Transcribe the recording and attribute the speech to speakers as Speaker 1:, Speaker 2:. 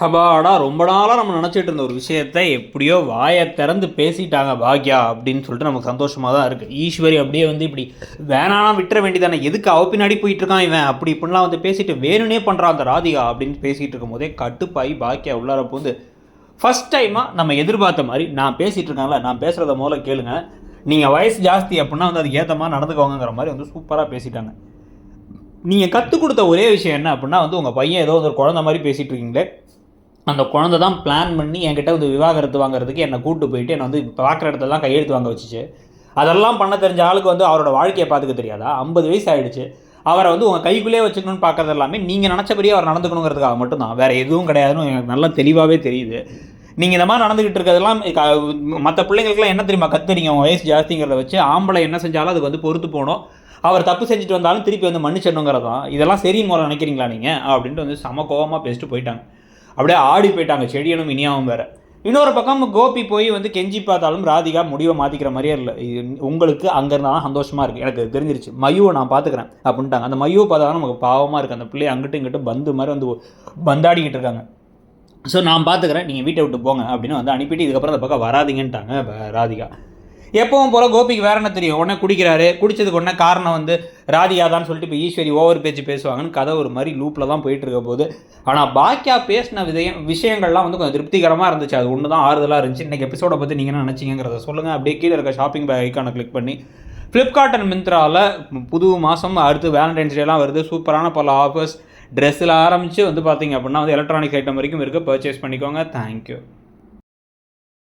Speaker 1: அப்பாடா ரொம்ப நாளாக நம்ம நினச்சிட்டு இருந்த ஒரு விஷயத்த எப்படியோ வாயை திறந்து பேசிட்டாங்க பாக்யா அப்படின்னு சொல்லிட்டு நமக்கு சந்தோஷமாக தான் இருக்குது. ஈஸ்வரி அப்படியே வந்து இப்படி வேணானா விட்டுற வேண்டியதானே, எதுக்கு அவ பின்னாடி போயிட்டு இருக்கான் இவன் அப்படி இப்படிலாம் வந்து பேசிட்டு வேணுனே பண்ணுறான் அந்த ராதிகா அப்படின்னு பேசிகிட்டு இருக்கும் போதே கட்டுப்பாய் பாக்யா உள்ளார போது ஃபஸ்ட் டைமாக நம்ம எதிர்பார்த்த மாதிரி நான் பேசிகிட்டு இருக்காங்களா, நான் பேசுகிறத முதல்ல கேளுங்க, நீங்கள் வயசு ஜாஸ்தி அப்படின்னா வந்து அதுக்கு ஏற்ற மாதிரி நடந்துக்கோங்கிற மாதிரி வந்து சூப்பராக பேசிட்டாங்க. நீங்கள் கற்றுக் கொடுத்த ஒரே விஷயம் என்ன அப்படின்னா வந்து உங்கள் பையன் ஏதோ ஒரு குழந்தை மாதிரி பேசிகிட்டு இருக்கீங்களே, அந்த குழந்தை தான் பிளான் பண்ணி என்கிட்ட வந்து விவாகரத்து வாங்குறதுக்கு என்னை கூப்பிட்டு போயிட்டு என்னை வந்து பார்க்குற இடத்துலலாம் கையெழுத்து வாங்க வச்சுச்சு. அதெல்லாம் பண்ண தெரிஞ்ச ஆளுக்கு வந்து அவரோட வாழ்க்கையை பார்த்துக்க தெரியாதா? 50 வயசு ஆகிடுச்சு. அவரை வந்து உங்கள் கைக்குள்ளேயே வச்சுக்கணும்னு பார்க்குறது எல்லாமே நீங்கள் நினச்சபடியே அவர் நடந்துக்கணுங்கிறதுக்காக மட்டும்தான், வேறு எதுவும் கிடையாதுன்னு எனக்கு நல்லா தெளிவாகவே தெரியுது. நீங்கள் இந்த மாதிரி நடந்துக்கிட்டு இருக்கிறதெல்லாம் மற்ற பிள்ளைங்களுக்குலாம் என்ன தெரியுமா கத்துறீங்க? உங்கள் வயசு ஜாஸ்திங்கிறத வச்சு ஆம்பளை என்ன செஞ்சாலும் அதுக்கு வந்து பொறுத்து போகணும், அவர் தப்பு செஞ்சுட்டு வந்தாலும் திருப்பி வந்து மன்னிச்சிடணுங்கிறது தான். இதெல்லாம் சரின்னு முதல்ல நினைக்கிறீங்களா நீங்கள் அப்படின்ட்டு வந்து சம கோபமாக பேசிட்டு போயிட்டாங்க. அப்படியே ஆடி போயிட்டாங்க செடியனும் இனியாவும் வேறு. இன்னொரு பக்கம் கோபி போய் வந்து கெஞ்சி பார்த்தாலும் ராதிகா முடிவை மாற்றிக்கிற மாதிரியே இல்லை. உங்களுக்கு அங்கே இருந்தால் தான் சந்தோஷமாக இருக்குது, எனக்கு தெரிஞ்சிருச்சு, மையுவை நான் பார்த்துக்கிறேன் அப்படின்ட்டாங்க. அந்த மையுவை பார்த்தா தான் நமக்கு பாவமாக இருக்குது. அந்த பிள்ளையை அங்கிட்டு இங்கிட்டு பந்து மாதிரி வந்து பந்தாடிக்கிட்டு இருக்காங்க. ஸோ நான் பார்த்துக்கிறேன், நீங்கள் வீட்டை விட்டு போங்க அப்படின்னு வந்து அனுப்பிட்டு இதுக்கப்புறம் அந்த பக்கம் வராதிங்கன்ட்டாங்க ராதிகா. எப்பவும் போல் கோபிக்கு வேறு என்ன தெரியும், உடனே குடிக்கிறாரு, குடித்ததுக்கு உடனே காரணம் வந்து ராதிகா தான் சொல்லிட்டு இப்போ ஈஸ்வரி ஓவர் பேச்சு பேசுவாங்கன்னு கதை ஒரு மாதிரி லூப்பில் தான் போயிட்டு இருக்க போது. ஆனால் பாக்கியா பேசின விஷயங்கள்லாம் வந்து கொஞ்சம் திருப்திகரமாக இருந்துச்சு. அது ஒன்று தான் ஆறுதலாக இருந்துச்சு. இன்றைக்கி எபிசோடை பற்றி நீங்கள் என்ன நினச்சிங்கிறத சொல்லுங்கள். அப்படியே கீழே இருக்க ஷாப்பிங் பேக் ஐக்கானை கிளிக் பண்ணி ஃப்ளிப்கார்ட் அண்ட் மிந்த்ராவில் புது மாதம் அடுத்து வேலண்டைன்ஸ் டேலாம் வருது, சூப்பரான பல ஆஃபர்ஸ் ட்ரெஸ்ஸில் ஆரம்பித்து வந்து பார்த்திங்க அப்படின்னா வந்து எலக்ட்ரானிக்ஸ் ஐட்டம் வரைக்கும் இருக்குது, பர்ச்சேஸ் பண்ணிக்கோங்க. தேங்க்யூ.